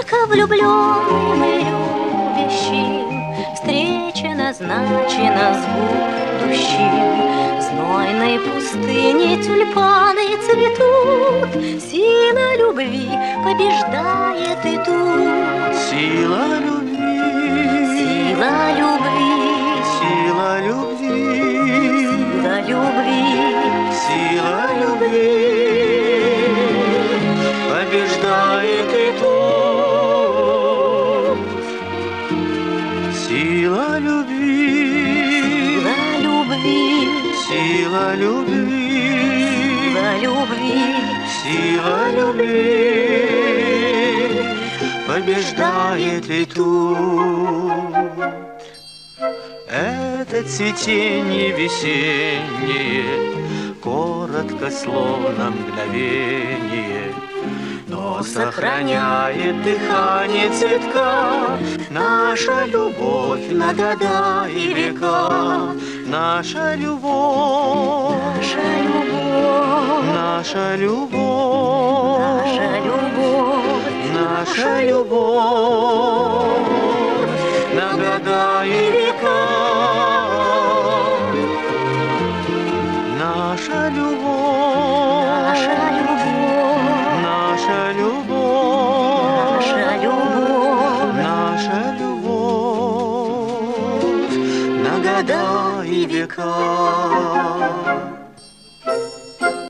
Только влюбленным и любящим встреча назначена с будущим. В знойной пустыне тюльпаны цветут, сила любви побеждает и тут. Сила любви, Сила любви, сила любви, сила любви, сила любви побеждает и тут. Сила любви, сила любви, сила любви, сила любви, сила любви побеждает и тут. Это цветение весеннее, коротко, словно мгновение, но сохраняет дыхание цветка. Наша любовь на года и века, наша любовь, наша любовь, наша любовь, наша любовь, наша любовь на года и века. Наша любовь, наша любовь, наша любовь, наша любовь, наша любовь на года и века.